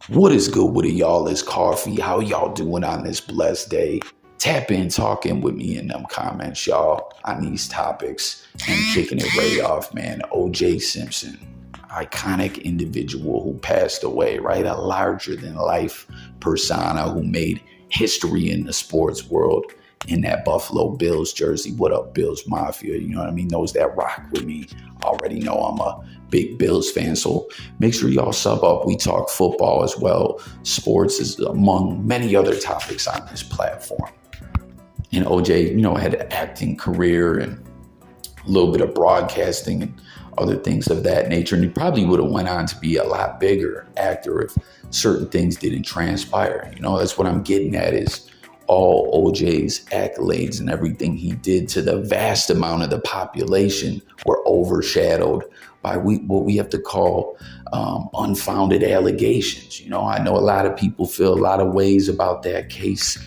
What is good with it, y'all? It's Coffee. How y'all doing on this blessed day? Tap in, talking with me in them comments, y'all, on these topics and kicking it right off, man. O.J. Simpson, iconic individual who passed away, right? A larger than life persona who made history in the sports world in that Buffalo Bills jersey. What up, Bills Mafia? You know what I mean? Those that rock with me already know I'm a big Bills fan. So make sure y'all sub up. We talk football as well. Sports is among many other topics on this platform. And OJ, had an acting career and a little bit of broadcasting and other things of that nature. And he probably would have went on to be a lot bigger actor if certain things didn't transpire. That's what I'm getting at is all OJ's accolades and everything he did to the vast amount of the population were overshadowed by what we have to call unfounded allegations. I know a lot of people feel a lot of ways about that case,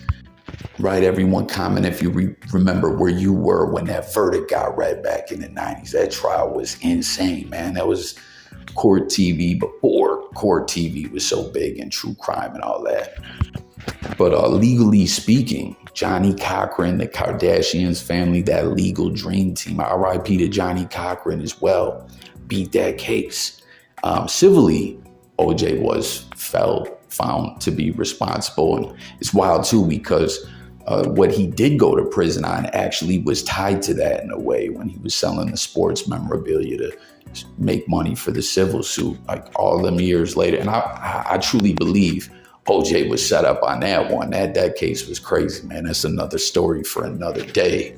right? Everyone comment if you remember where you were when that verdict got read back in the 90s. That trial was insane, man. That was court TV before court TV was so big in true crime and all that. But legally speaking, Johnny Cochran, the Kardashians family, that legal dream team, RIP to Johnny Cochran as well, beat that case. Civilly, OJ was found to be responsible. And it's wild too because what he did go to prison on actually was tied to that in a way when he was selling the sports memorabilia to make money for the civil suit, like all them years later. And I truly believe OJ was set up on that one. That case was crazy, man. That's another story for another day.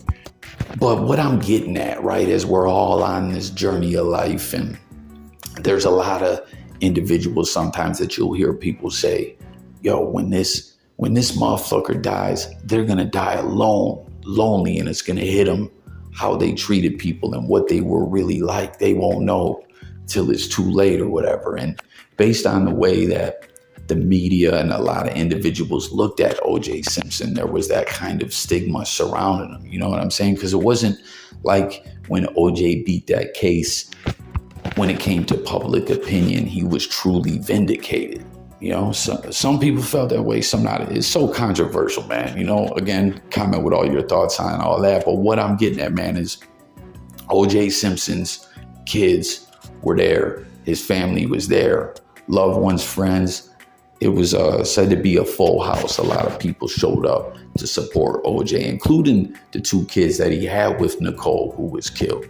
But what I'm getting at, right, is we're all on this journey of life, and there's a lot of individuals sometimes that you'll hear people say, yo, when this motherfucker dies, they're gonna die alone, lonely, and it's gonna hit them how they treated people and what they were really like. They won't know till it's too late or whatever. And based on the way that the media and a lot of individuals looked at O.J. Simpson, there was that kind of stigma surrounding him. You know what I'm saying? Because it wasn't like when O.J. beat that case, when it came to public opinion, he was truly vindicated. Some people felt that way, some not. It's so controversial, man. Again, comment with all your thoughts on all that. But what I'm getting at, man, is O.J. Simpson's kids were there. His family was there. Loved ones, friends. It was said to be a full house. A lot of people showed up to support OJ, including the two kids that he had with Nicole, who was killed.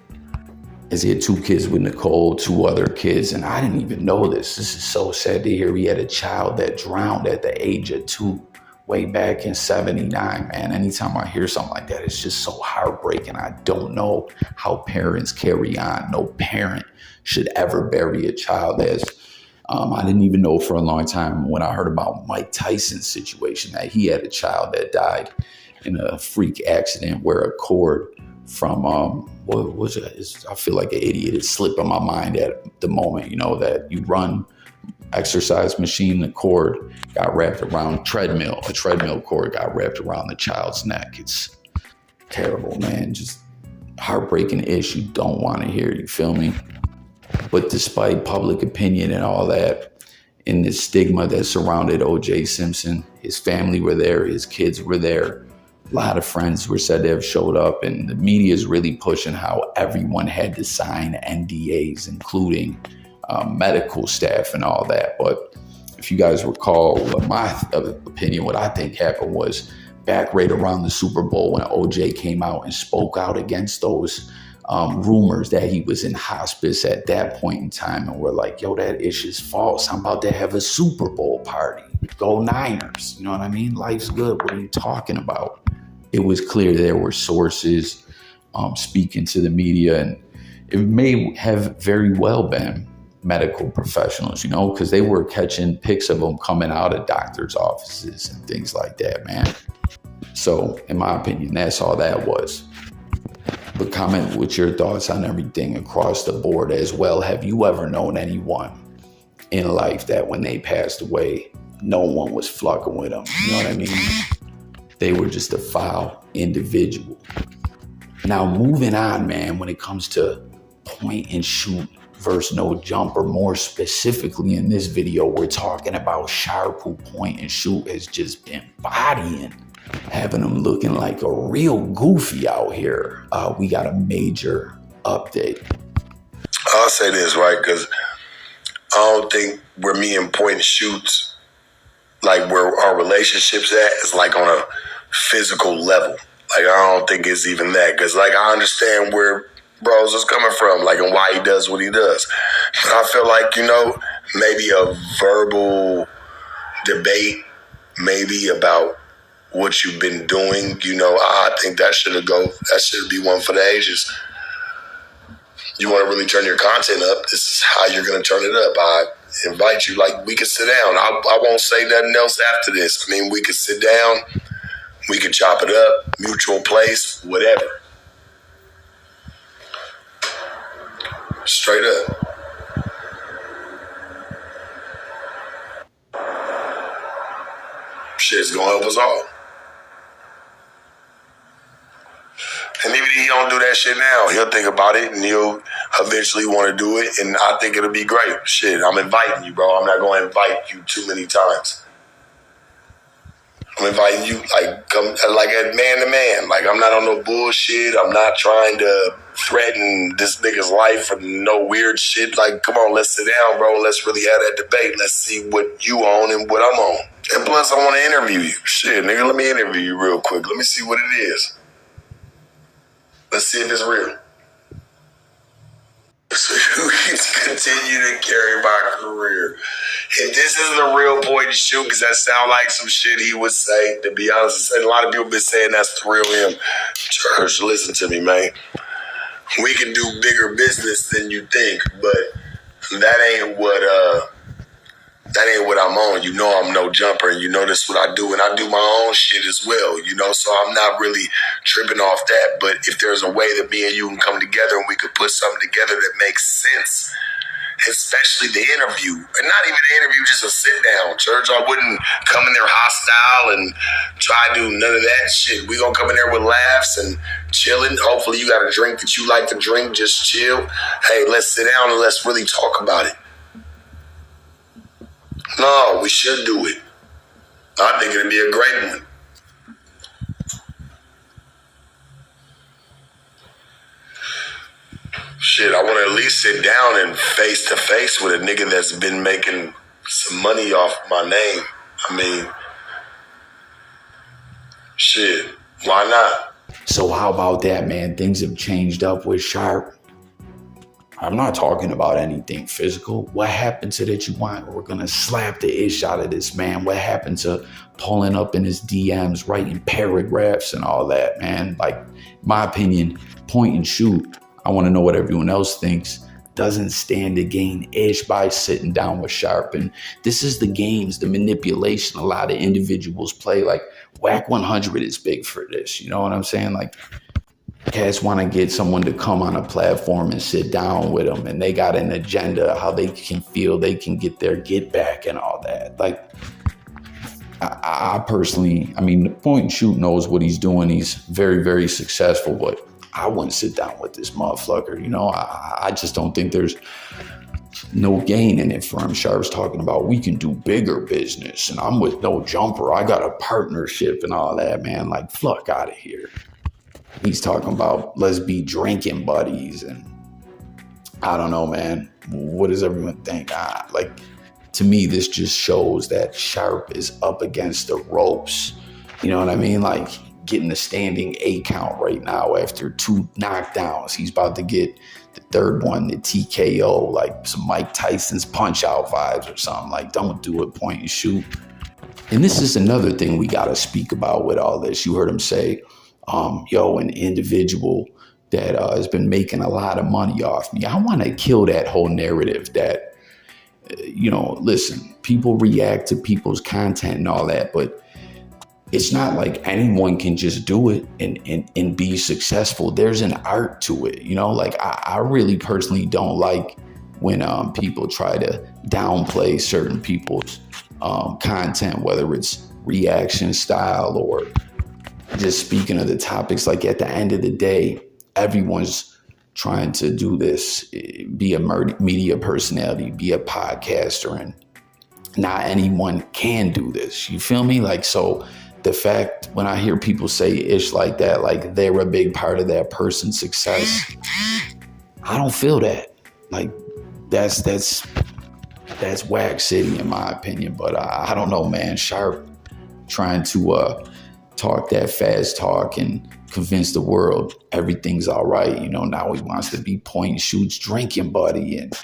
As he had two kids with Nicole, two other kids, and I didn't even know this. This is so sad to hear. He had a child that drowned at the age of 2, way back in 79, man. Anytime I hear something like that, it's just so heartbreaking. I don't know how parents carry on. No parent should ever bury a child as I didn't even know for a long time when I heard about Mike Tyson's situation that he had a child that died in a freak accident where a cord from, what was it? I feel like an idiot. It's slipping my mind at the moment, that you run exercise machine, the cord got wrapped around a treadmill cord got wrapped around the child's neck. It's terrible, man. Just heartbreaking ish you don't want to hear, you feel me? But despite public opinion and all that, and the stigma that surrounded O.J. Simpson, his family were there, his kids were there. A lot of friends were said to have showed up, and the media is really pushing how everyone had to sign NDAs, including medical staff and all that. But if you guys recall, my opinion, what I think happened was back right around the Super Bowl when O.J. came out and spoke out against those rumors that he was in hospice at that point in time, and we're like, yo, that ish is false. I'm about to have a Super Bowl party. Go Niners. You know what I mean? Life's good. What are you talking about? It was clear there were sources speaking to the media, and it may have very well been medical professionals, because they were catching pics of them coming out of doctors' offices and things like that, man. So in my opinion, that's all that was. But comment with your thoughts on everything across the board as well. Have you ever known anyone in life that when they passed away, no one was fucking with them? You know what I mean? They were just a foul individual. Now, moving on, man, when it comes to point and shoot versus no jumper. More specifically in this video, we're talking about Sharp, who point and shoot has just been bodying, having him looking like a real goofy out here. We got a major update. I'll say this, right? Because I don't think where me and point and shoots, like where our relationship's at, is like on a physical level. Like, I don't think it's even that. Because, like, I understand where bros is coming from, like, and why he does what he does. But I feel like, you know, maybe a verbal debate, maybe about what you've been doing, you know, I think that should be one for the ages. You want to really turn your content up, this is how you're going to turn it up. I invite you, like, we can sit down. I won't say nothing else after this. I mean, we can sit down, we can chop it up, mutual place, whatever. Straight up. Shit's gonna help us all. And even if he don't do that shit now, he'll think about it and he'll eventually want to do it. And I think it'll be great. Shit, I'm inviting you, bro. I'm not going to invite you too many times. I'm inviting you, like, come, like a man to man. Like, I'm not on no bullshit. I'm not trying to threaten this nigga's life for no weird shit. Like, come on, let's sit down, bro. Let's really have that debate. Let's see what you own and what I'm on. And plus, I want to interview you. Shit, nigga, let me interview you real quick. Let me see what it is. Let's see if it's real. So you can continue to carry my career. If this is the real point to shoot, because that sound like some shit he would say, to be honest, and a lot of people been saying that's the real him. Church, listen to me, man. We can do bigger business than you think, but that ain't what I'm on. You know I'm no jumper, and you know this is what I do, and I do my own shit as well, you know, so I'm not really tripping off that. But if there's a way that me and you can come together and we could put something together that makes sense, especially the interview, and not even the interview, just a sit down, church. I wouldn't come in there hostile and try to do none of that shit. We gonna come in there with laughs and chilling. Hopefully you got a drink that you like to drink, just chill. Hey, let's sit down and let's really talk about it. No, we should do it. I think it'd be a great one. Shit, I want to at least sit down and face to face with a nigga that's been making some money off my name. I mean, shit, why not? So how about that, man? Things have changed up with Sharp. I'm not talking about anything physical. What happened to that you want? We're going to slap the ish out of this, man. What happened to pulling up in his DMs, writing paragraphs and all that, man? Like, my opinion, point and shoot. I want to know what everyone else thinks. Doesn't stand to gain ish by sitting down with Sharp. And this is the games, the manipulation a lot of individuals play. Like, Whack 100 is big for this. You know what I'm saying? Like, cats want to get someone to come on a platform and sit down with them, and they got an agenda, how they can feel they can get their get back and all that. Like, I personally, I mean, point and shoot knows what he's doing. He's very, very successful, but I wouldn't sit down with this motherfucker. You know, I just don't think there's no gain in it for him. Sharp's talking about we can do bigger business, and I'm with no jumper. I got a partnership and all that, man. Like, fuck out of here. He's talking about let's be drinking buddies, and I don't know, man. What does everyone think? Like, to me, this just shows that Sharp is up against the ropes. You know what I mean? Like, getting a standing 8 count right now after 2 knockdowns. He's about to get the third one, the TKO, like some Mike Tyson's punch out vibes or something. Like, don't do it, point and shoot. And this is another thing we got to speak about with all this. You heard him say, an individual that has been making a lot of money off me. I want to kill that whole narrative that, listen, people react to people's content and all that, but it's not like anyone can just do it and be successful. There's an art to it, like I really personally don't like when people try to downplay certain people's content, whether it's reaction style or just speaking of the topics. Like, at the end of the day, everyone's trying to do this, be a media personality, be a podcaster, and not anyone can do this. You feel me? Like, so the fact when I hear people say ish like that, like they're a big part of that person's success, I don't feel that. Like, that's whack city in my opinion. But I don't know, man. Sharp trying to talk that fast talk and convince the world everything's all right. You know, now he wants to be point and shoots drinking buddy, and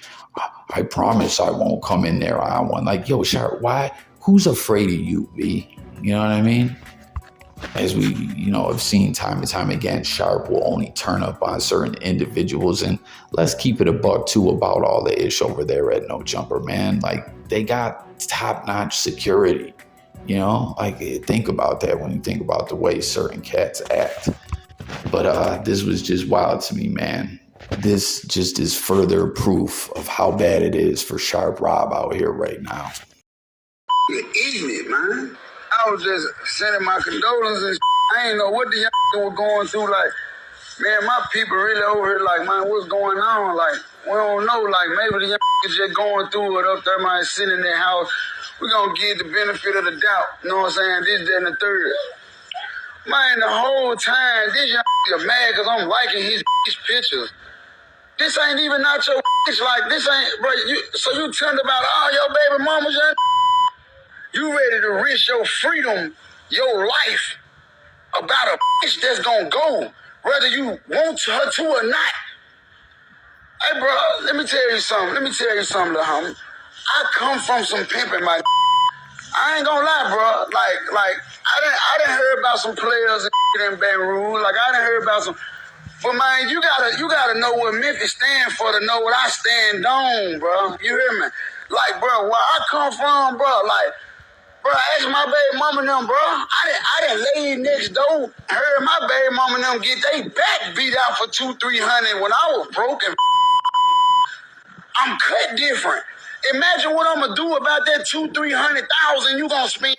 I promise I won't come in there. I want, like, yo, Sharp, why? Who's afraid of you, B? You know what I mean? As we, have seen time and time again, Sharp will only turn up on certain individuals. And let's keep it a buck too about all the ish over there at No Jumper, man. Like, they got top-notch security. Like, think about that when you think about the way certain cats act. But this was just wild to me, man. This just is further proof of how bad it is for Sharp Rob out here right now. You're eating it, man. I was just sending my condolences. I ain't know what the young were going through. Like, man, my people really over here, like, man, what's going on? Like, we don't know. Like, maybe the young is just going through it up there, man, sitting in their house. We're going to give the benefit of the doubt. You know what I'm saying? This, that, and the third. Man, the whole time, this young is mad because I'm liking his pictures. This ain't even not your like, this ain't, bro, so you turned about all your baby mamas, young. You ready to risk your freedom, your life, about a bitch that's gonna go, whether you want her to or not. Hey, bro, let me tell you something, little homie. I come from some pimping, my. I ain't gonna lie, bro. Like I done heard about some players in Baton Rouge. Like, I done heard about some. But man, you gotta know what Memphis stand for to know what I stand on, bro. You hear me? Like, bro, where I come from, bro, like, bro, ask my baby mama and them, bro. I done laid next door, heard my baby mama and them get they back beat out for $200-300 when I was broken. I'm cut different. Imagine what I'm gonna do about that $200,000-300,000 you gonna spend.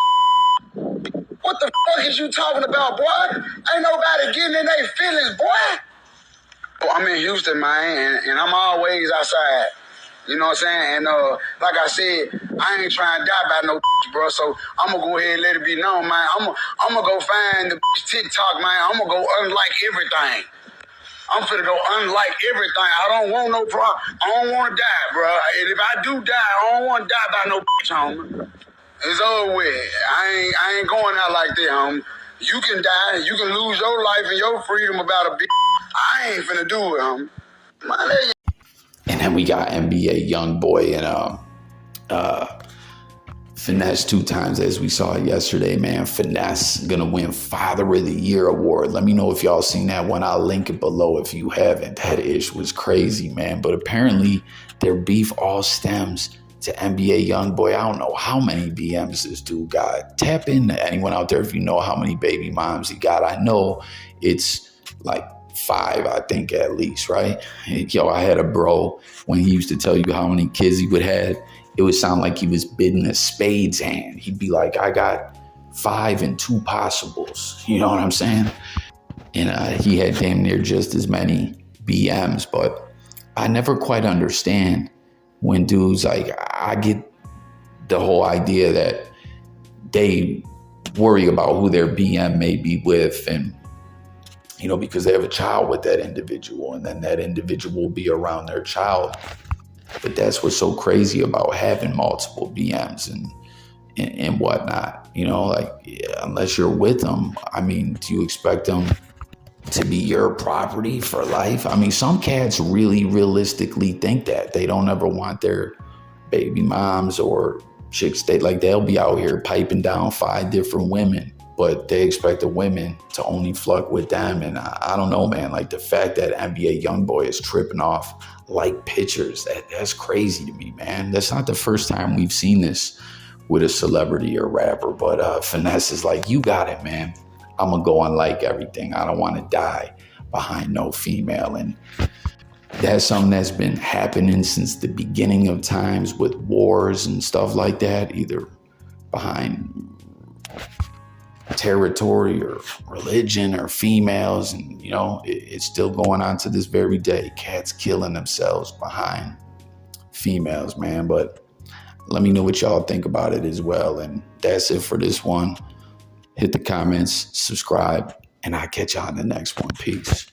What the fuck is you talking about, boy? Ain't nobody getting in their feelings, boy. I'm in Houston, man, and I'm always outside. You know what I'm saying? And like I said, I ain't trying to die by no bro. So I'm gonna go ahead and let it be known, man. I'm gonna go find the TikTok, man. I'm gonna go unlike everything. I'm finna go unlike everything. I don't want no problem. I don't want to die, bro. And if I do die, I don't want to die by no homie. It's over with. I ain't going out like that, homie. You can die. You can lose your life and your freedom about a bitch. I ain't finna do it, homie. And then we got NBAYOungboy and Finesse 2 times, as we saw yesterday, man. Finesse gonna win Father of the Year award. Let me know if y'all seen that one. I'll link it below if you haven't. That ish was crazy, man. But apparently their beef all stems to NBAYOungboy. I don't know how many BMs this dude got. Tap in to anyone out there if you know how many baby moms he got. I know it's like 5, I think, at least, right? Yo, I had a bro, when he used to tell you how many kids he would have, it would sound like he was bidding a spades hand. He'd be like, I got 5 and 2 possibles. You know what I'm saying? And he had damn near just as many BMs. But I never quite understand when dudes, like, I get the whole idea that they worry about who their BM may be with, and because they have a child with that individual, and then that individual will be around their child. But that's what's so crazy about having multiple BMs and whatnot. Unless you're with them, I mean, do you expect them to be your property for life? I mean, some cats really realistically think that. They don't ever want their baby moms or chicks, they'll be out here piping down 5 different women, but they expect the women to only fuck with them. And I don't know, man, like the fact that NBAYOungboy is tripping off like pictures, that's crazy to me, man. That's not the first time we've seen this with a celebrity or rapper, but Finesse is like, you got it, man. I'm gonna go on like everything. I don't want to die behind no female. And that's something that's been happening since the beginning of times with wars and stuff like that, either behind territory or religion or females. And, you know, it's still going on to this very day. Cats killing themselves behind females, man. But let me know what y'all think about it as well. And that's it for this one. Hit the comments, subscribe, and I'll catch y'all in the next one. Peace.